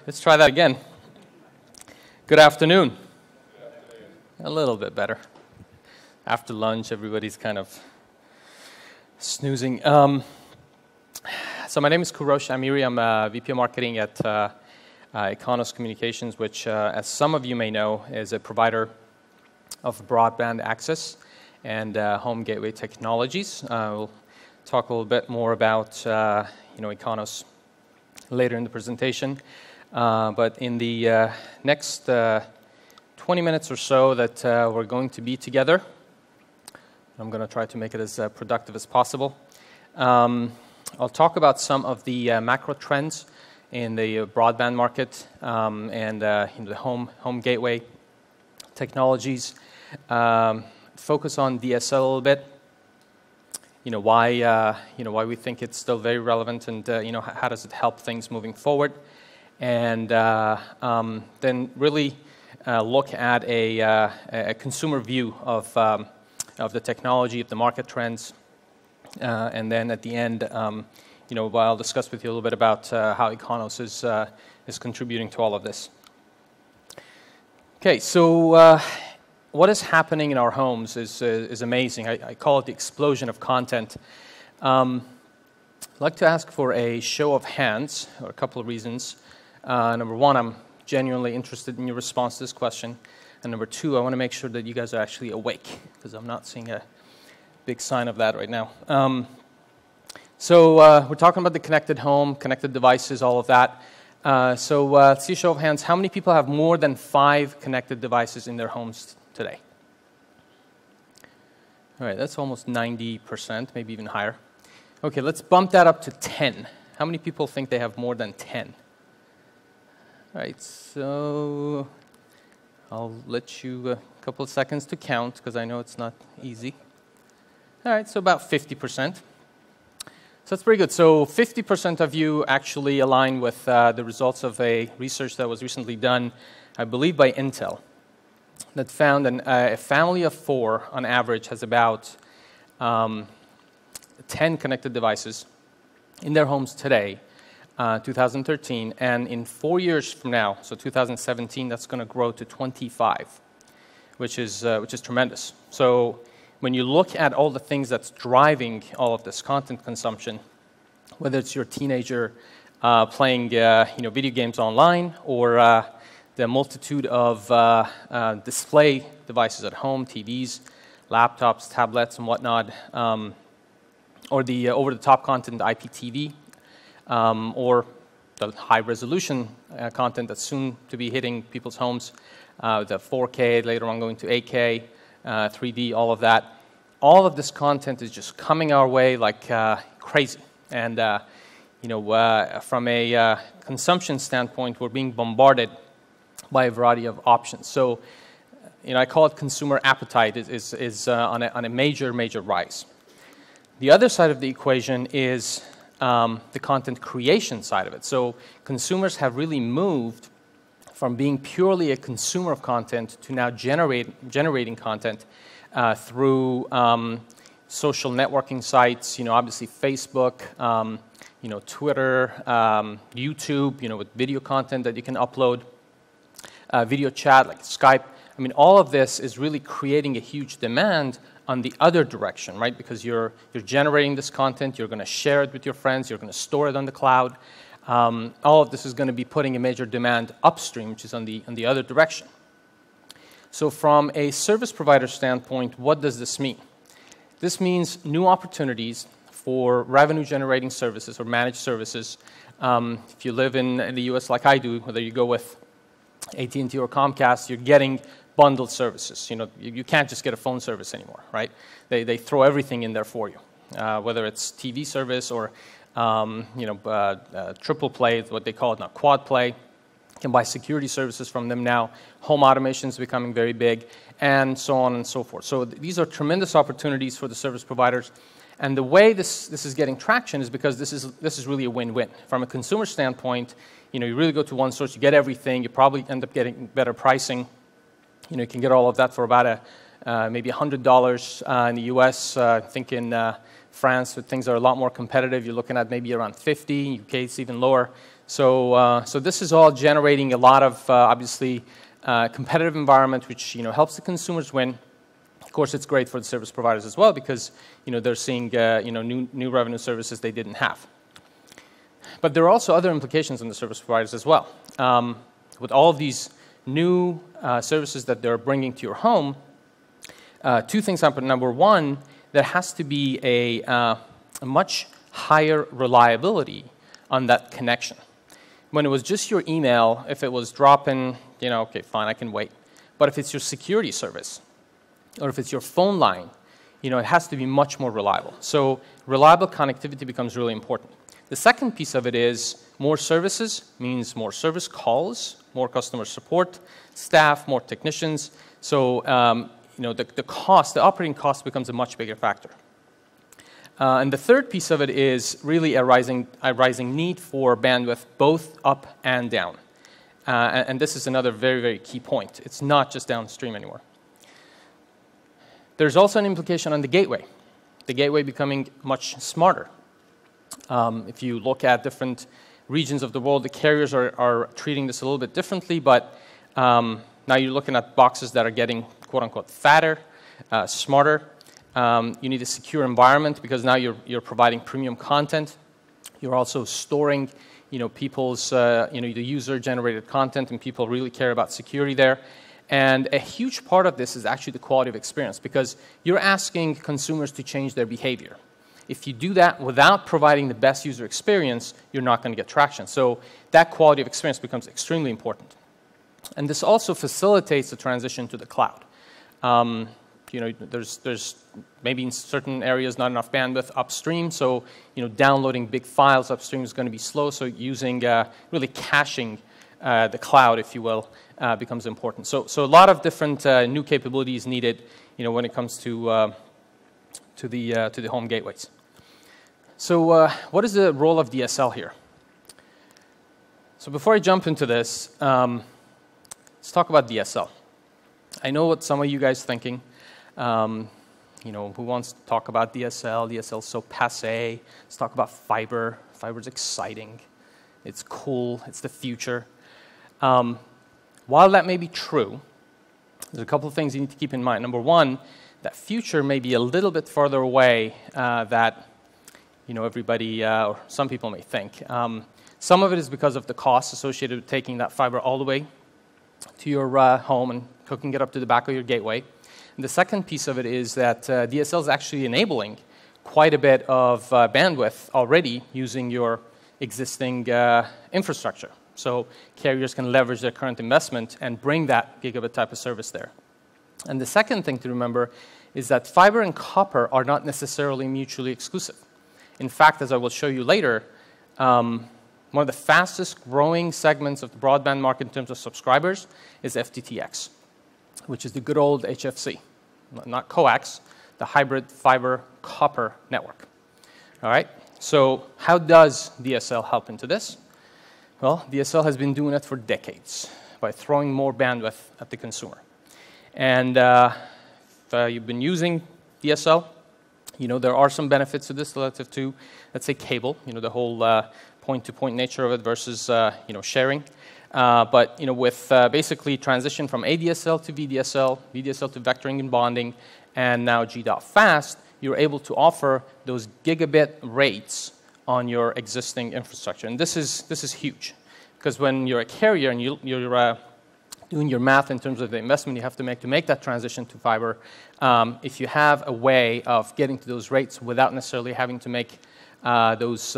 Let's try that again. Good afternoon. A little bit better. After lunch, everybody's kind of snoozing. So my name is Kourosh. Amiri. I'm VP of Marketing at Ikanos Communications, which, as some of you may know, is a provider of broadband access and home gateway technologies. We'll talk a little bit more about Ikanos later in the presentation. But in the next 20 minutes or so that we're going to be together, I'm going to try to make it as productive as possible. I'll talk about some of the macro trends in the broadband market and the home gateway technologies. Focus on DSL a little bit. Why we think it's still very relevant, and how does it help things moving forward, and then really look at a consumer view of the technology, of the market trends, and then at the end, I'll discuss with you a little bit about how Ikanos is contributing to all of this. Okay, so what is happening in our homes is amazing. I call it the explosion of content. I'd like to ask for a show of hands, or a couple of reasons. Number one, I'm genuinely interested in your response to this question. And number two, I want to make sure that you guys are actually awake, because I'm not seeing a big sign of that right now. So we're talking about the connected home, connected devices, all of that. So let's see a show of hands. How many people have more than 5 connected devices in their homes today? All right, that's almost 90%, maybe even higher. Okay, let's bump that up to 10. How many people think they have more than 10? All right, so I'll let you a couple of seconds to count, because I know it's not easy. All right, so about 50%. So that's pretty good. So 50% of you actually align with the results of a research that was recently done, I believe by Intel, that found a family of 4, on average, has about 10 connected devices in their homes today, 2013, and in 4 years from now, so 2017, that's going to grow to 25, which is tremendous. So when you look at all the things that's driving all of this content consumption, whether it's your teenager playing video games online, or the multitude of display devices at home, TVs, laptops, tablets, and whatnot, or the over-the-top content, IPTV, or the high-resolution content that's soon to be hitting people's homes, the 4K, later on going to 8K, 3D, all of that. All of this content is just coming our way like crazy. And from a consumption standpoint, we're being bombarded by a variety of options. So, I call it consumer appetite is on a major rise. The other side of the equation is the content creation side of it. So consumers have really moved from being purely a consumer of content to now generating content through social networking sites, obviously Facebook, Twitter, YouTube, with video content that you can upload, video chat like Skype. I mean, all of this is really creating a huge demand on the other direction, right? Because you're generating this content, you're going to share it with your friends, you're going to store it on the cloud. All of this is going to be putting a major demand upstream, which is on the other direction. So from a service provider standpoint, what does this mean? This means new opportunities for revenue-generating services or managed services. If you live in the U.S. like I do, whether you go with AT&T or Comcast, you're getting bundled services. You can't just get a phone service anymore, right? They throw everything in there for you, whether it's TV service or triple play, what they call it now, quad play. You can buy security services from them now. Home automation is becoming very big, and so on and so forth. So these are tremendous opportunities for the service providers. And the way this is getting traction is because this is really a win-win. From a consumer standpoint, you really go to one source, you get everything, you probably end up getting better pricing. You can get all of that for about maybe $100 in the U.S. I think in France, things are a lot more competitive. You're looking at maybe around 50. In UK, it's even lower. So this is all generating a lot of, obviously, competitive environment, which helps the consumers win. Of course, it's great for the service providers as well because they're seeing new revenue services they didn't have. But there are also other implications on the service providers as well. With all of these new services that they're bringing to your home, two things happen. Number one, there has to be a much higher reliability on that connection. When it was just your email, if it was dropping, okay, fine, I can wait. But if it's your security service, or if it's your phone line, it has to be much more reliable. So reliable connectivity becomes really important. The second piece of it is more services means more service calls, more customer support staff, more technicians. So the cost, the operating cost becomes a much bigger factor. And the third piece of it is really a rising need for bandwidth both up and down. And this is another very, very key point. It's not just downstream anymore. There's also an implication on the gateway becoming much smarter. If you look at different regions of the world, the carriers are treating this a little bit differently, but now you're looking at boxes that are getting, quote-unquote, fatter, smarter. You need a secure environment because now you're providing premium content. You're also storing, people's, the user-generated content, and people really care about security there. And a huge part of this is actually the quality of experience because you're asking consumers to change their behavior. If you do that without providing the best user experience, you're not going to get traction. So that quality of experience becomes extremely important. And this also facilitates the transition to the cloud. There's maybe in certain areas not enough bandwidth upstream, so downloading big files upstream is going to be slow. So using really caching the cloud, if you will, becomes important. So a lot of different new capabilities needed, when it comes to the home gateways. So what is the role of DSL here? So before I jump into this, let's talk about DSL. I know what some of you guys are thinking. Who wants to talk about DSL? DSL is so passé. Let's talk about fiber. Fiber is exciting. It's cool. It's the future. While that may be true, there's a couple of things you need to keep in mind. Number one, that future may be a little bit further away that everybody or some people may think. Some of it is because of the costs associated with taking that fiber all the way to your home and hooking it up to the back of your gateway. And the second piece of it is that DSL is actually enabling quite a bit of bandwidth already using your existing infrastructure. So carriers can leverage their current investment and bring that gigabit type of service there. And the second thing to remember is that fiber and copper are not necessarily mutually exclusive. In fact, as I will show you later, one of the fastest growing segments of the broadband market in terms of subscribers is FTTX, which is the good old HFC, not coax, the hybrid fiber copper network. All right, so how does DSL help into this? Well, DSL has been doing it for decades by throwing more bandwidth at the consumer. And if you've been using DSL, there are some benefits to this relative to, let's say, cable, the whole point-to-point nature of it versus, sharing. But, with basically transition from ADSL to VDSL, VDSL to vectoring and bonding, and now G.fast, you're able to offer those gigabit rates on your existing infrastructure. And this is huge, because when you're a carrier and you're doing your math in terms of the investment you have to make that transition to fiber, if you have a way of getting to those rates without necessarily having to make those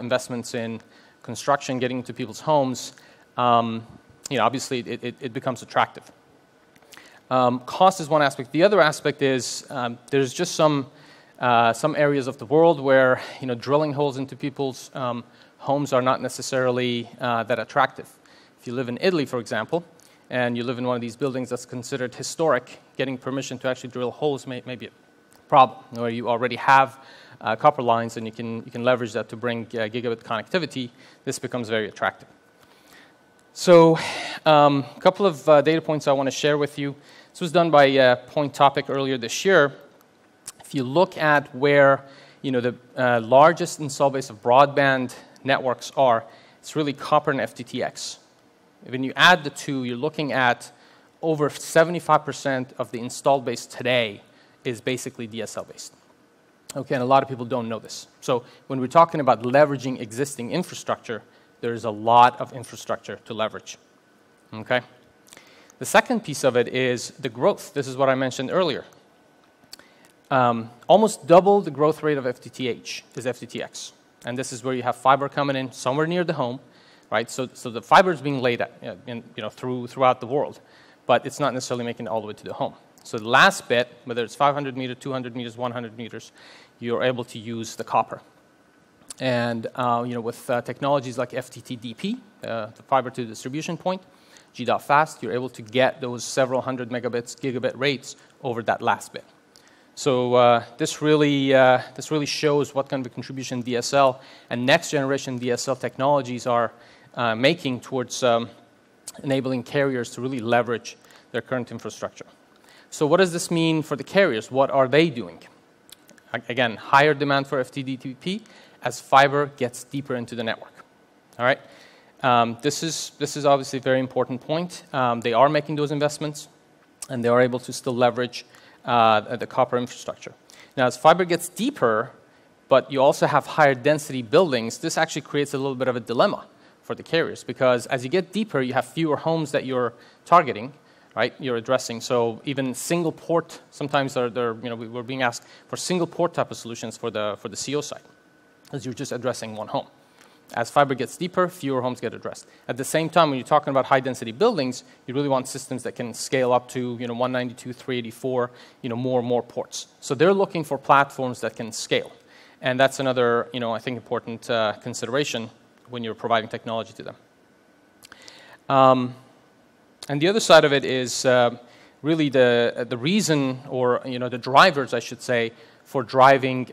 investments in construction, getting into people's homes, obviously it becomes attractive. Cost is one aspect. The other aspect is there's just some areas of the world where drilling holes into people's homes are not necessarily that attractive. If you live in Italy, for example, and you live in one of these buildings that's considered historic, getting permission to actually drill holes may be a problem, where you already have copper lines and you can leverage that to bring gigabit connectivity. This becomes very attractive. So a couple of data points I want to share with you. This was done by Point Topic earlier this year. If you look at where the largest install base of broadband networks are, it's really copper and FTTX. When you add the two, you're looking at over 75% of the installed base today is basically DSL-based. Okay, and a lot of people don't know this. So when we're talking about leveraging existing infrastructure, there's a lot of infrastructure to leverage. Okay? The second piece of it is the growth. This is what I mentioned earlier. Almost double the growth rate of FTTH is FTTX. And this is where you have fiber coming in somewhere near the home, right? So the fiber is being laid throughout the world, but it's not necessarily making it all the way to the home. So the last bit, whether it's 500 meters, 200 meters, 100 meters, you're able to use the copper. And with technologies like FTTDP, the fiber to distribution point, G.fast, you're able to get those several hundred megabits, gigabit rates over that last bit. So this really shows what kind of a contribution DSL and next generation DSL technologies are making towards enabling carriers to really leverage their current infrastructure. So what does this mean for the carriers? What are they doing? Again, higher demand for FTTP as fiber gets deeper into the network. All right. This is obviously a very important point. They are making those investments, and they are able to still leverage the copper infrastructure. Now, as fiber gets deeper, but you also have higher density buildings, this actually creates a little bit of a dilemma for the carriers, because as you get deeper, you have fewer homes that you're targeting, right? You're addressing. So even single port, sometimes we're being asked for single port type of solutions for the CO side, as you're just addressing one home. As fiber gets deeper, fewer homes get addressed. At the same time, when you're talking about high-density buildings, you really want systems that can scale up to 192, 384, more and more ports. So they're looking for platforms that can scale. And that's another, I think, important consideration when you're providing technology to them. And the other side of it is really the reason, or the drivers, I should say, for transitioning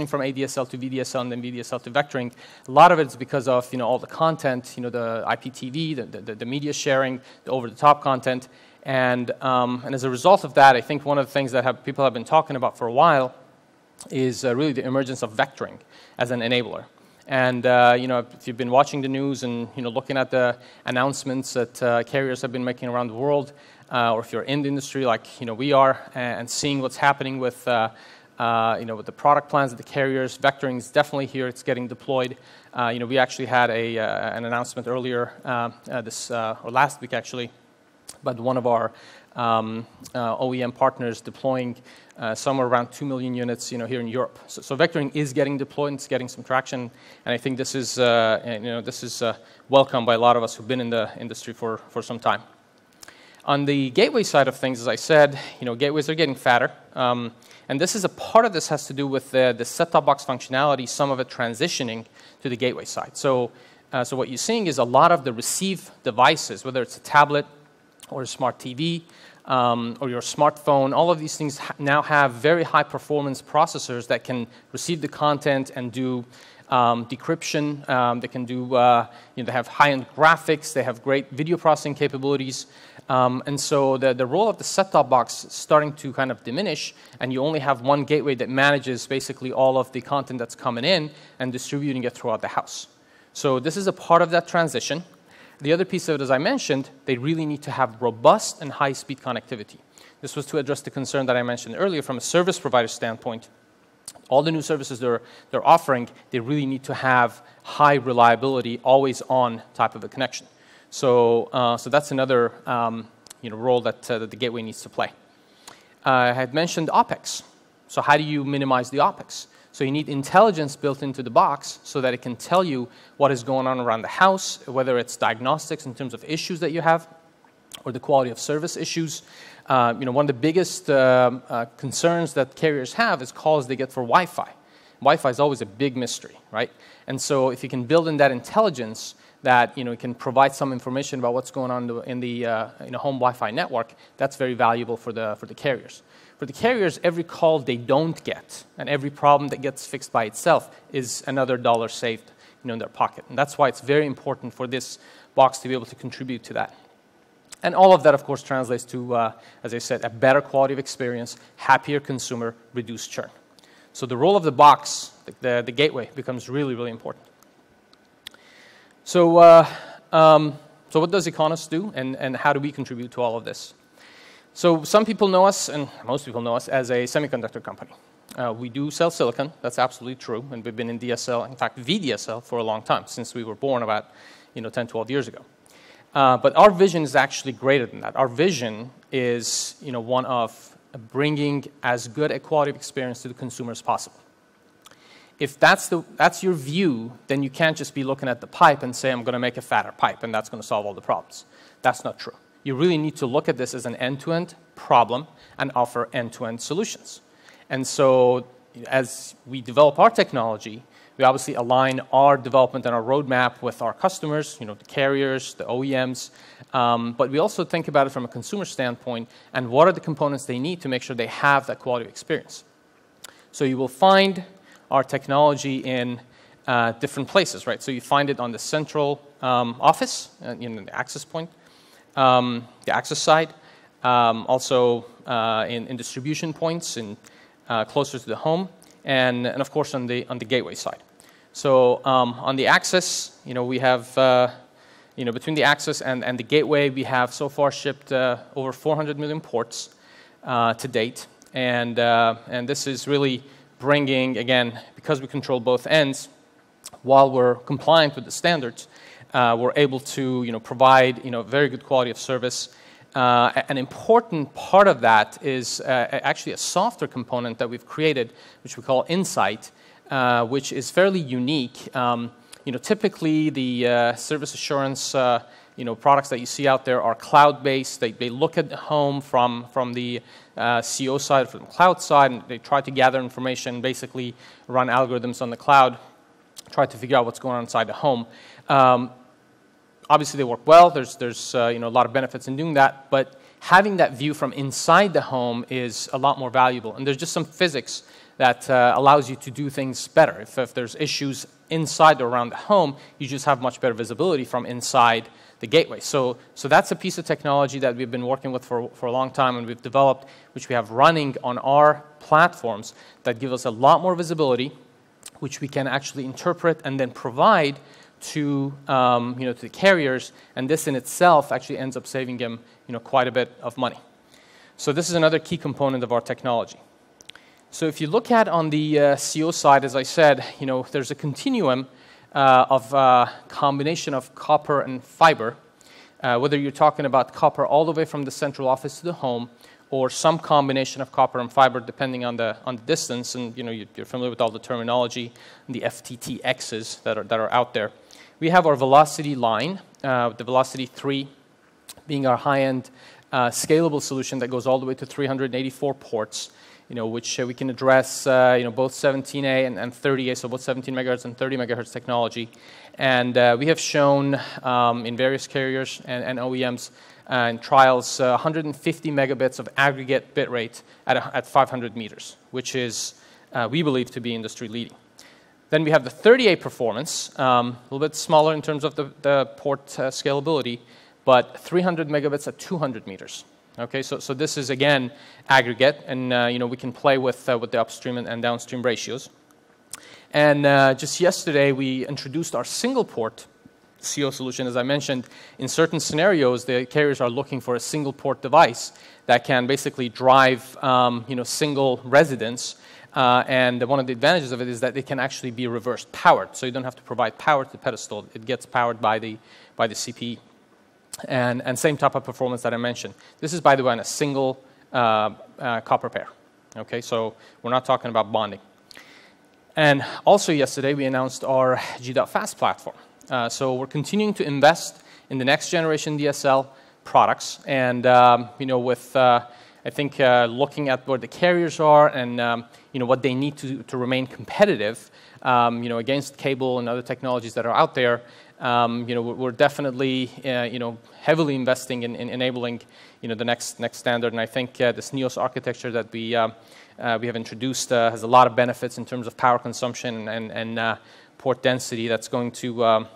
from ADSL to VDSL and then VDSL to vectoring. A lot of it is because of all the content, the IPTV, the media sharing, the over-the-top content, and as a result of that, I think one of the things that people have been talking about for a while is really the emergence of vectoring as an enabler. And if you've been watching the news and looking at the announcements that carriers have been making around the world, or if you're in the industry like we are, and seeing what's happening with with the product plans of the carriers, vectoring is definitely here. It's getting deployed. We actually had an announcement earlier or last week actually, about one of our OEM partners deploying somewhere around 2 million units, here in Europe. So vectoring is getting deployed, and it's getting some traction, and I think this is, welcomed by a lot of us who've been in the industry for some time. On the gateway side of things, as I said, gateways are getting fatter, and this is a part of this has to do with the set-top box functionality, some of it transitioning to the gateway side. So what you're seeing is a lot of the receive devices, whether it's a tablet or a smart TV, or your smartphone, all of these things now have very high performance processors that can receive the content and do decryption. They can do, they have high-end graphics, they have great video processing capabilities. And so the role of the set-top box is starting to kind of diminish, and you only have one gateway that manages basically all of the content that's coming in and distributing it throughout the house. So this is a part of that transition. The other piece of it, as I mentioned, they really need to have robust and high-speed connectivity. This was to address the concern that I mentioned earlier from a service provider standpoint. All the new services they're offering, they really need to have high reliability, always on type of a connection. So that's another role that the gateway needs to play. I had mentioned OpEx. So how do you minimize the OpEx? So you need intelligence built into the box so that it can tell you what is going on around the house, whether it's diagnostics in terms of issues that you have, or the quality of service issues. One of the biggest concerns that carriers have is calls they get for Wi-Fi. Wi-Fi is always a big mystery, right? And so if you can build in that intelligence that it can provide some information about what's going on in the home Wi-Fi network, that's very valuable for the carriers. For the carriers, every call they don't get and every problem that gets fixed by itself is another dollar saved in their pocket. And that's why it's very important for this box to be able to contribute to that. And all of that, of course, translates to, as I said, a better quality of experience, happier consumer, reduced churn. So the role of the box, the gateway, becomes really, really important. So what does Ikanos do, and how do we contribute to all of this? So some people know us, and most people know us, as a semiconductor company. We do sell silicon, that's absolutely true, and we've been in DSL, in fact VDSL, for a long time, since we were born about 10, 12 years ago. But our vision is actually greater than that. Our vision is one of bringing as good a quality of experience to the consumer as possible. If that's your view, then you can't just be looking at the pipe and say, I'm going to make a fatter pipe, and that's going to solve all the problems. That's not true. You really need to look at this as an end-to-end problem and offer end-to-end solutions. And so as we develop our technology, we obviously align our development and our roadmap with our customers, the carriers, the OEMs, but we also think about it from a consumer standpoint and what are the components they need to make sure they have that quality of experience. So you will find our technology in different places, right? So you find it on the central office, the access point, the access side, also in distribution points and closer to the home, and of course on the gateway side. So on the access, we have between the access and the gateway, we have so far shipped over 400 million ports to date, and this is really bringing, again, because we control both ends, while we're compliant with the standards, we're able to provide very good quality of service. An important part of that is actually a software component that we've created, which we call Insight, which is fairly unique. Typically the service assurance products that you see out there are cloud-based. They look at the home from the CO side, from the cloud side, and they try to gather information, basically run algorithms on the cloud, try to figure out what's going on inside the home. Obviously, they work well. There's a lot of benefits in doing that, but having that view from inside the home is a lot more valuable. And there's just some physics that allows you to do things better. If there's issues inside or around the home, you just have much better visibility from inside the gateway. So that's a piece of technology that we've been working with for a long time, and we've developed, which we have running on our platforms that give us a lot more visibility, which we can actually interpret and then provide to to the carriers, and this in itself actually ends up saving them quite a bit of money. So this is another key component of our technology. So if you look at on the CO side, as I said, there's a continuum of combination of copper and fiber, whether you're talking about copper all the way from the central office to the home, or some combination of copper and fiber depending on the distance, and you're familiar with all the terminology and the FTTXs that are out there. We have our Velocity line, the Velocity 3 being our high-end scalable solution that goes all the way to 384 ports, which we can address both 17A and 30A, so both 17 megahertz and 30 megahertz technology. And we have shown in various carriers and OEMs in trials 150 megabits of aggregate bit rate at 500 meters, which is, we believe, to be industry leading. Then we have the 30A performance, a little bit smaller in terms of the port scalability, but 300 megabits at 200 meters. Okay, so this is again aggregate, and we can play with the upstream and downstream ratios. And just yesterday we introduced our single port CO solution. As I mentioned, in certain scenarios the carriers are looking for a single port device that can basically drive single residents. And one of the advantages of it is that it can actually be reverse powered, so you don't have to provide power to the pedestal. It gets powered by the CPE, and same type of performance that I mentioned. This is, by the way, on a single copper pair. Okay, so we're not talking about bonding. And also yesterday we announced our G.Fast platform. So we're continuing to invest in the next generation DSL products, and with I think looking at where the carriers are and what they need to remain competitive, against cable and other technologies that are out there, we're definitely heavily investing in enabling the next standard. And I think this NEOS architecture that we have introduced has a lot of benefits in terms of power consumption and port density that's going to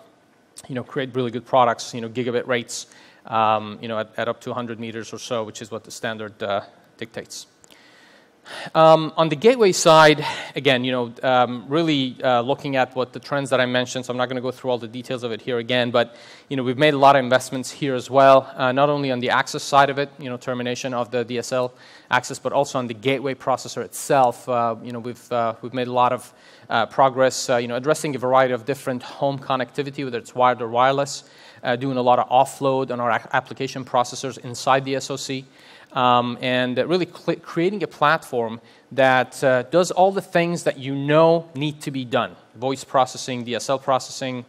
create really good products, gigabit rates. At up to 100 meters or so, which is what the standard dictates. On the gateway side, again, really looking at what the trends that I mentioned, so I'm not going to go through all the details of it here again, but we've made a lot of investments here as well, not only on the access side of it, termination of the DSL access, but also on the gateway processor itself. We've made a lot of progress, addressing a variety of different home connectivity, whether it's wired or wireless, doing a lot of offload on our application processors inside the SoC. And really creating a platform that does all the things that need to be done. Voice processing, DSL processing,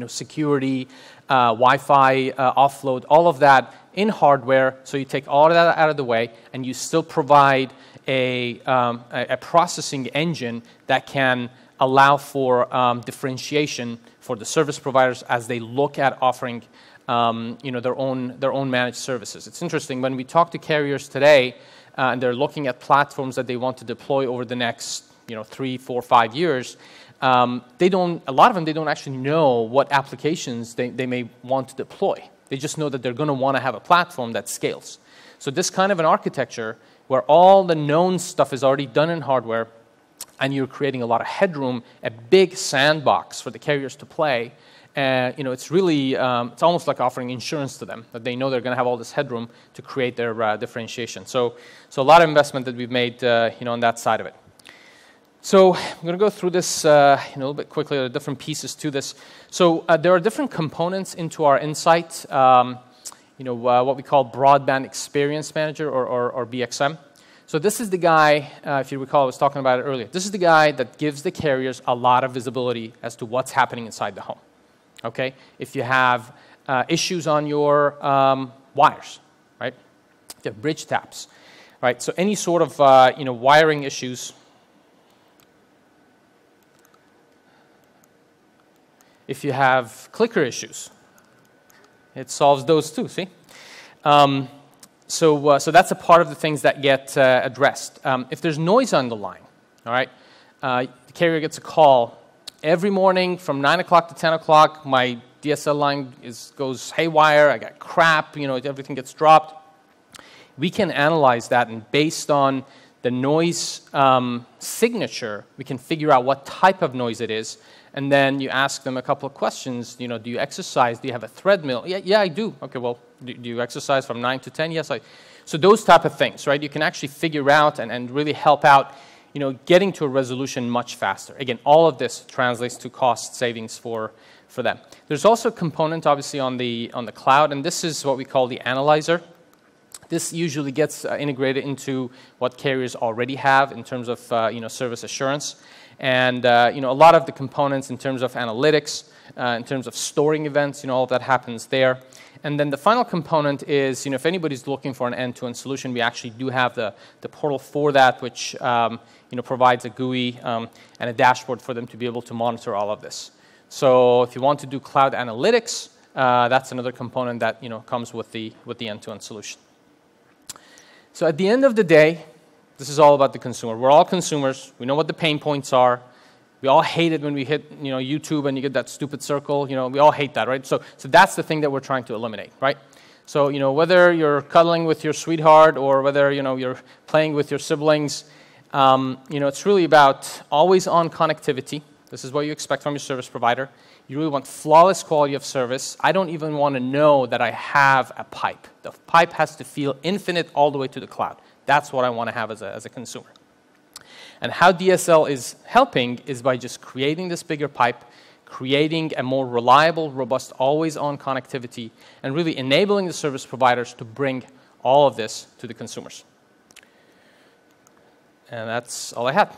security, Wi-Fi offload, all of that in hardware. So you take all of that out of the way, and you still provide a processing engine that can allow for differentiation for the service providers as they look at offering their own managed services. It's interesting, when we talk to carriers today, and they're looking at platforms that they want to deploy over the next 3, 4, 5 years, a lot of them, they don't actually know what applications they may want to deploy. They just know that they're going to want to have a platform that scales. So this kind of an architecture where all the known stuff is already done in hardware, and you're creating a lot of headroom, a big sandbox for the carriers to play. It's really, it's almost like offering insurance to them, that they know they're going to have all this headroom to create their differentiation. So a lot of investment that we've made, on that side of it. So I'm going to go through this a little bit quickly. There are different pieces to this. So there are different components into our Insight, what we call Broadband Experience Manager, or BXM. So this is the guy, if you recall, I was talking about it earlier. This is the guy that gives the carriers a lot of visibility as to what's happening inside the home. Okay, if you have issues on your wires, right? If you have bridge taps, right? So any sort of wiring issues. If you have clicker issues, it solves those too. See, so that's a part of the things that get addressed. If there's noise on the line, all right, the carrier gets a call. Every morning from 9 o'clock to 10 o'clock, my DSL line goes haywire. I got crap. Everything gets dropped. We can analyze that, and based on the noise signature, we can figure out what type of noise it is. And then you ask them a couple of questions. Do you exercise? Do you have a treadmill? Yeah, I do. Okay, well, do you exercise from 9 to 10? Yes, I. So those type of things, right? You can actually figure out and really help out. Getting to a resolution much faster. Again, all of this translates to cost savings for them. There's also a component, obviously, on the cloud, and this is what we call the analyzer. This usually gets integrated into what carriers already have in terms of service assurance, and a lot of the components in terms of analytics, in terms of storing events, all of that happens there. And then the final component is, if anybody's looking for an end-to-end solution, we actually do have the portal for that, which provides a GUI and a dashboard for them to be able to monitor all of this. So if you want to do cloud analytics, that's another component that comes with the end-to-end solution. So at the end of the day, this is all about the consumer. We're all consumers. We know what the pain points are. We all hate it when we hit YouTube and you get that stupid circle. We all hate that, right? So that's the thing that we're trying to eliminate, right? So whether you're cuddling with your sweetheart or whether you're playing with your siblings, it's really about always-on connectivity. This is what you expect from your service provider. You really want flawless quality of service. I don't even want to know that I have a pipe. The pipe has to feel infinite all the way to the cloud. That's what I want to have as a consumer. And how DSL is helping is by just creating this bigger pipe, creating a more reliable, robust, always-on connectivity, and really enabling the service providers to bring all of this to the consumers. And that's all I had.